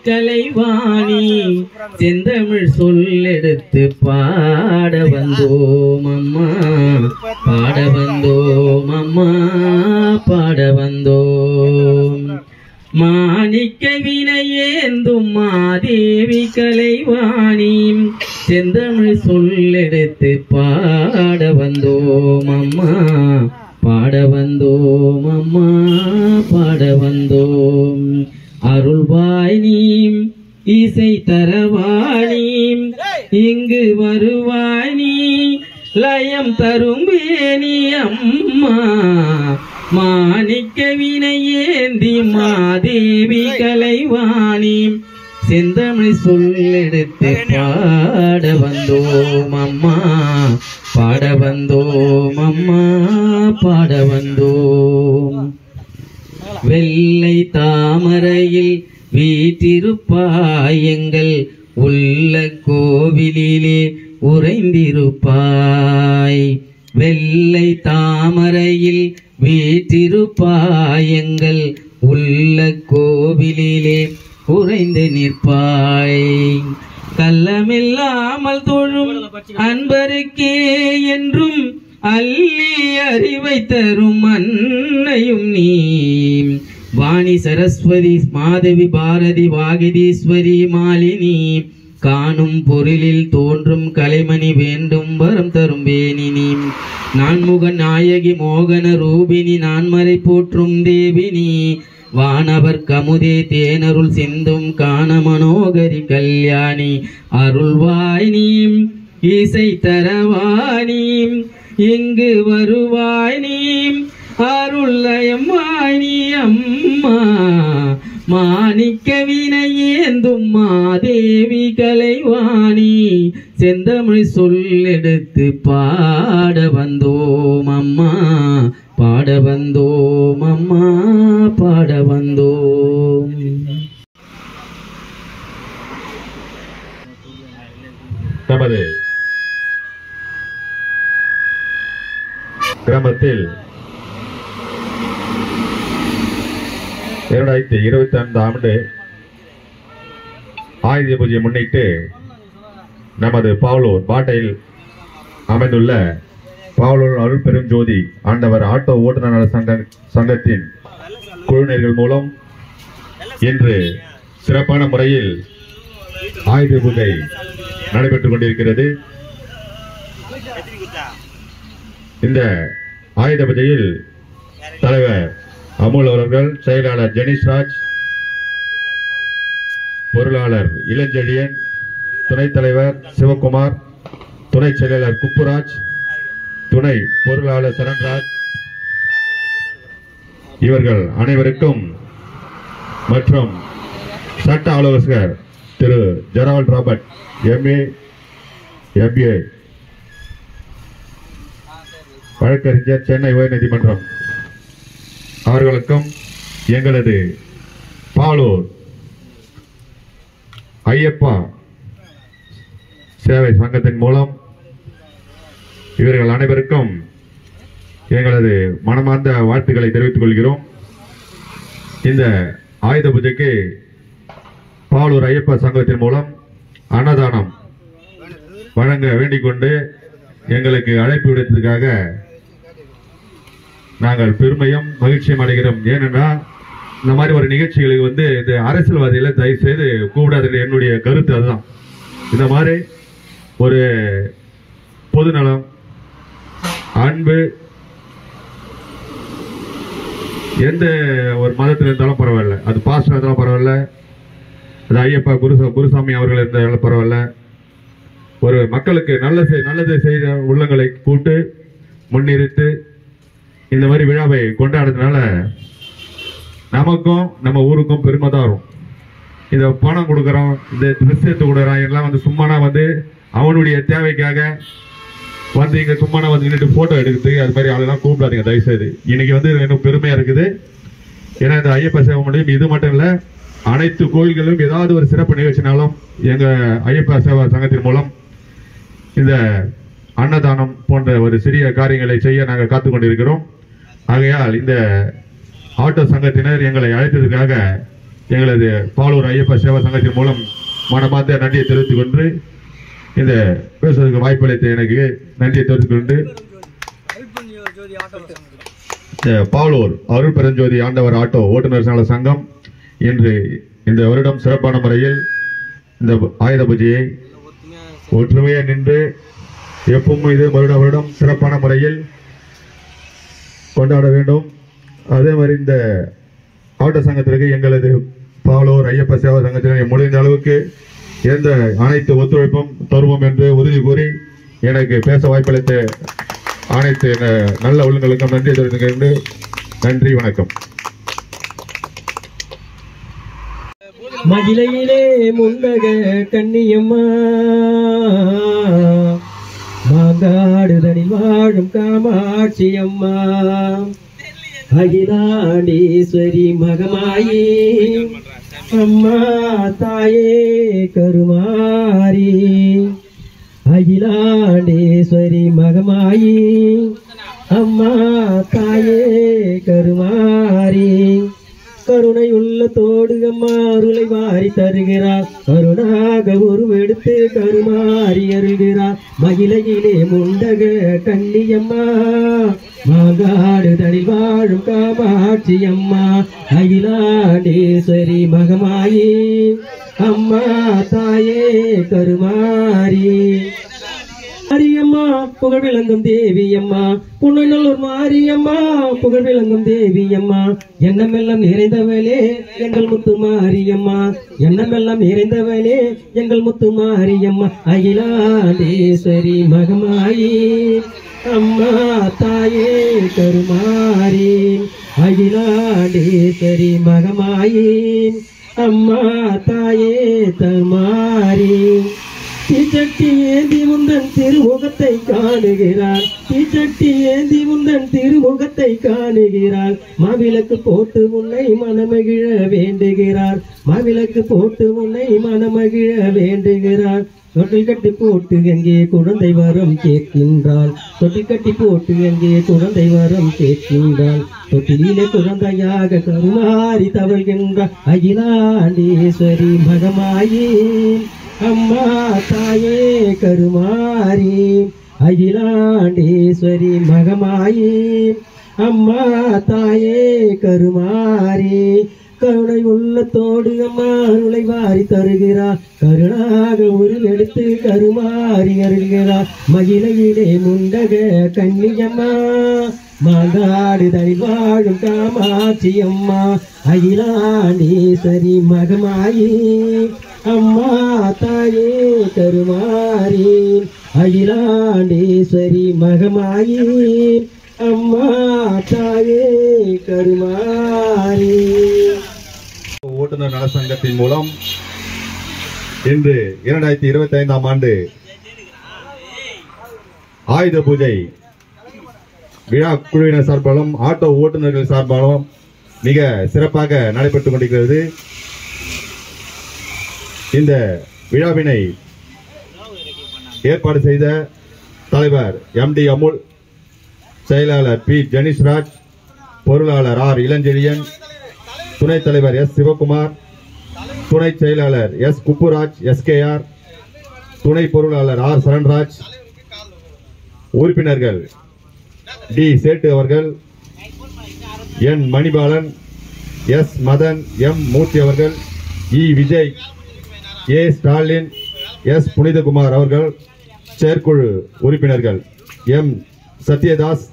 கலைவாணி செந்தமிழ் சொல்லெடுத்து பாட வந்தோம் அம்மா பாட வந்தோம் அம்மா பாட வந்தோம் மாணிக்க வினையேந்தும் மாதேவி கலைவாணி செந்தமிழ் சொல்லெடுத்து பாட வந்தோம் அம்மா பாட வந்தோம் அம்மா பாட வந்தோம் அருள்வாய் நீ இசை தரவாணி இங்கு வருவாய் நீ லயம் தரும் வேணி அம்மா மாணிக்க வினையேந்தி மாதேவி கலைவாணி செந்தமிழ் சொல்லெடுத்து பாட வந்தோம் அம்மா பாட வந்தோம் அம்மா பாட வந்தோம் வெள்ளை தாமரையில் வீற்றிருப்பாய் எங்கள் உள்ள கோவிலிலே உறைந்திருப்பாய் வெள்ளை தாமரையில் வீற்றிருப்பாய் எங்கள் உள்ள கோவிலிலே உறைந்து நிற்பாய் கள்ளமில்லாமல் தொழும் அன்பருக்கே என்றும் அள்ளி அறிவை தரும் அன்னையும் நீ வாணி சரஸ்வதி மாதவி பாரதி வாகிதீஸ்வரி மாலினி காணும் பொருளில் தோன்றும் கலைமணி வேண்டும் வரம் தரும் வேணினி நான்முக நாயகி மோகன ரூபினி நான்மறை போற்றும் தேவினி வானவர் கமுதே தேனருள் சிந்தும் காண மனோகரி கல்யாணி அருள்வாய் நீ இசை தரவாணி இங்கு வருவாய் நீ அருள்லயம்மாய் நீ அம்மா மாணிக்க வினையேந்தும் மாதேவி கலைவாணி செந்தமிழ் சொல்லெடுத்து பாட வந்தோம் அம்மா பாட வந்தோம் அம்மா பாட வந்தோம் நமது கிராமத்தில் 2025 ஆண்டு ஆயுத பூஜையை முன்னிட்டு நமது பாவலூர் பாட்டையில் அமைந்துள்ள பாவலூர் அருள் பெரும் ஜோதி ஆண்டவர் ஆட்டோ ஓட்டுநர் சங்கத்தின் குழுவினர்கள் மூலம் இன்று சிறப்பான முறையில் ஆயுத பூஜை நடைபெற்றுக் கொண்டிருக்கிறது. இந்த ஆயுத பூஜையில் தலைவர் அமுல் அவர்கள், செயலாளர் ஜெனிஸ்ராஜ், பொருளாளர் இளஞ்செழியன், துணைத் தலைவர் சிவகுமார், துணை செயலாளர் குப்புராஜ், துணை பொருளாளர் சரண்ராஜ் இவர்கள் அனைவருக்கும் மற்றும் சட்ட ஆலோசகர் திரு ஜெரால்ட் ராபர்ட் MA MBA வழக்கறிஞர் சென்னை உயர்நீதிமன்றம் அவர்களுக்கும் எங்களது பாவலூர் ஐயப்பா சேவை சங்கத்தின் மூலம் இவர்கள் அனைவருக்கும் எங்களது மனமார்ந்த வாழ்த்துக்களை தெரிவித்துக் கொள்கிறோம். இந்த ஆயுத பூஜைக்கு பாவலூர் ஐயப்பா சங்கத்தின் மூலம் அன்னதானம் வழங்க வேண்டிக் கொண்டு எங்களுக்கு அழைப்பு விடுத்ததுக்காக நாங்கள் பெருமையும் மகிழ்ச்சியும் அடைகிறோம். ஏனென்றால் இந்த மாதிரி ஒரு நிகழ்ச்சிகளுக்கு இந்த அரசியல்வாதிகளை தயவு செய்து கூப்பிடாது, என்னுடைய கருத்து அதுதான். இந்த மாதிரி ஒரு பொதுநலம், அன்பு, எந்த ஒரு மதத்தில் இருந்தாலும் பரவாயில்ல, அது பாஸ்டர் இருந்தாலும் பரவாயில்ல, அது ஐயப்பா குருசாமி அவர்கள் இருந்தாலும் பரவாயில்ல, ஒரு மக்களுக்கு நல்லது செய்த உள்ளங்களை கூட்டு முன்னிறுத்து இந்த மாதிரி விழாவை கொண்டாடுறதுனால நமக்கும் நம்ம ஊருக்கும் பெருமை தான் வரும். இந்த பணம் கொடுக்குறோம், இந்த ட்ரெஸ் எடுத்து கொடுக்குறோம், எல்லாம் சும்மானா அவனுடைய தேவைக்காக இங்க சும்மானா நின்றுட்டு போட்டோ எடுக்குது, அது மாதிரி ஆளெல்லாம் கூப்பிடாதீங்க தயவுசெய்து. இன்னைக்கு எனக்கு பெருமையா இருக்குது. ஏன்னா இந்த ஐயப்பா சேவை முடியும் இது மட்டும் இல்லை, அனைத்து கோயில்களிலும் ஏதாவது ஒரு சிறப்பு நிகழ்ச்சினாலும் எங்க ஐயப்பா சேவா சங்கத்தின் மூலம் இந்த அன்னதானம் போன்ற ஒரு சிறிய காரியங்களை செய்ய நாங்கள் காத்து கொண்டிருக்கிறோம். ஆகையால் இந்த ஆட்டோ சங்கத்தினர் எங்களை அழைத்ததுக்காக எங்களது பாலூர் ஐயப்ப சேவா சங்கத்தின் மூலம் மனமார்ந்த நன்றியை தெரிவித்துக் கொண்டு இந்த பேசுவதற்கு வாய்ப்பளித்த எனக்கு நன்றியை தெரிவித்துக் கொண்டு பாலூர் அருள் பெருஞ்சோதி ஆண்டவர் ஆட்டோ ஓட்டுநர் நல சங்கம் இன்று இந்த வருடம் சிறப்பான முறையில் இந்த ஆயுத பூஜையை ஒற்றுமையாக நின்று எப்பவும் இது வருடம் சிறப்பான முறையில் கொண்டாட வேண்டும். அதே மாதிரி இந்த ஆட்டோ சங்கத்திற்கு எங்களது பாலூர் ஐயப்ப சேவா சங்கத்தினர் முடிந்த அளவுக்கு எந்த அனைத்து ஒத்துழைப்பும் தருவோம் என்று உறுதி கூறி எனக்கு பேச வாய்ப்பளித்த அனைத்து நல்ல உள்ளங்களுக்கும் நன்றி தெரிவித்துக் நன்றி, வணக்கம். மகிழையிலே முண்டக கண்ணியம்மா மாங்காடுதனில் வாழும் காமாட்சி அம்மா அகிலாண்டீஸ்வரி மகமாயி அம்மா தாயே கருமாரி அகிலாண்டீஸ்வரி மகமாயி அம்மா தாயே கருமாரி கருணை உள்ளத்தோடு அம்மா அருளை வாரி தருகிறார் கருணாக உருவெடுத்து கருமாறி அருகிறார் மகிழையிலே முண்டக கண்ணியம்மா மாங்காடு தனில் வாழும் காமாட்சி அம்மா அகிலாண்டேஸ்வரி மகமாயி அம்மா தாயே கருமாரி மாரியம்மா புகழ் விளங்கும் தேவியம்மா புன்னநல்லூர் மாரியம்மா புகழ் விளங்கும் தேவியம்மா எண்ணமெல்லாம் நிறைந்தவளே எங்கள் முத்து மாரியம்மா எண்ணமெல்லாம் நிறைந்தவளே எங்கள் முத்து மாரியம்மா அகிலாண்டேஸ்வரி மகமாயி அம்மா தாயே கருமாரி அகிலாண்டேஸ்வரி மகமாயி அம்மா தாயே கருமாரி தீச்சட்டி ஏந்தி முந்தன் திருமுகத்தை காணுகிறார் தீச்சட்டி ஏந்தி முந்தன் திருமுகத்தை காணுகிறார் மாவிளக்கு போட்டு உன்னை மனமகிழ வேண்டுகிறார் மாவிளக்கு போட்டு உன்னை மனமகிழ வேண்டுகிறார் தொட்டில் கட்டி போட்டு எங்கே குழந்தை வரம் கேட்கின்றாள் தொட்டில் கட்டி போட்டு எங்கே குழந்தை வரம் கேட்கின்றாள் தொட்டிலே குழந்தையாக கருமாறி தவழ்கின்றார் அகிலாண்டேஸ்வரி மகமாயி அம்மா தாயே கருமாரி அகிலாண்டேஸ்வரி மகமாயி அம்மா தாயே கருமாரி கருணை உள்ளத்தோடு அம்மா அருளை வாரி தருகிறார் கருணாக உருவெடுத்து கருமாறி அருள்கிறார் மகிழையிலே முண்டக கண்ணியம்மா மாங்காடு தனில் வாழும் காமாட்சி அம்மா அகிலாண்டேஸ்வரி மகமாயி அம்மா தாயே கருமாரி அகிலாண்டேஸ்வரி மகமாயி அம்மா தாயே கருமாரி. ஓட்டுநர் நல சங்கத்தின் மூலம் இன்று 2025ஆம் ஆண்டு ஆயுத பூஜை விழா குழுவினர் சார்பாலும் ஆட்டோ ஓட்டுநர்கள் சார்பாலும் மிக சிறப்பாக நடைபெற்றுக் கொண்டிருக்கிறது. இந்த விழாவினை ஏற்பாடு செய்த தலைவர் MD அமுல், செயலாளர் P ஜெனிஷ்ராஜ், பொருளாளர் R இளஞ்செழியன், துணைத் தலைவர் S சிவகுமார், துணை செயலாளர் S குப்புராஜ் SKR, துணை பொருளாளர் R சரண்ராஜ், உறுப்பினர்கள் D சேட்டு அவர்கள், N Manibalan, S Madan, M மூர்த்தி அவர்கள், E Vijay, A Stalin, S புனிதகுமார் அவர்கள், செயற்குழு உறுப்பினர்கள் M Sathyadas,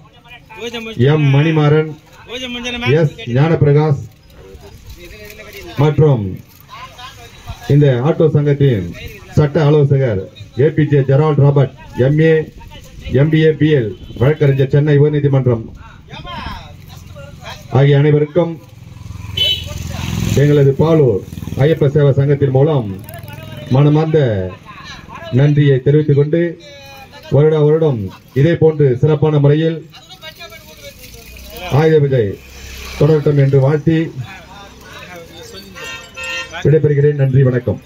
M Manimaran, S Gnanaprakash மற்றும் இந்த ஆட்டோ சங்கத்தின் சட்ட ஆலோசகர் APJ Gerald Robert, MA MBA BL வழக்கறிஞர், சென்னை உயர்நீதிமன்றம் ஆகிய அனைவருக்கும் எங்களது பாலூர் ஐயப்ப சேவா சங்கத்தின் மூலம் மனமார்ந்த நன்றியை தெரிவித்துக் கொண்டு வருடம் இதே போன்று சிறப்பான முறையில் ஆயுத பூஜை தொடரட்டும் என்று வாழ்த்தி விடைபெறுகிறேன். நன்றி, வணக்கம்.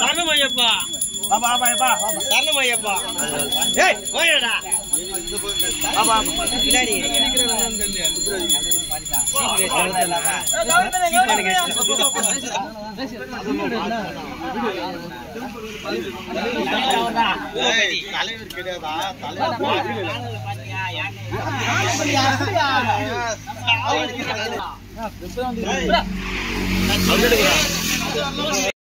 தரணுமையப்பா பாபா பாபா தரணுமையப்பா ஏய் ஓயடா பாபா பின்னாடி தலைவர் கிடையாதா தலைவர்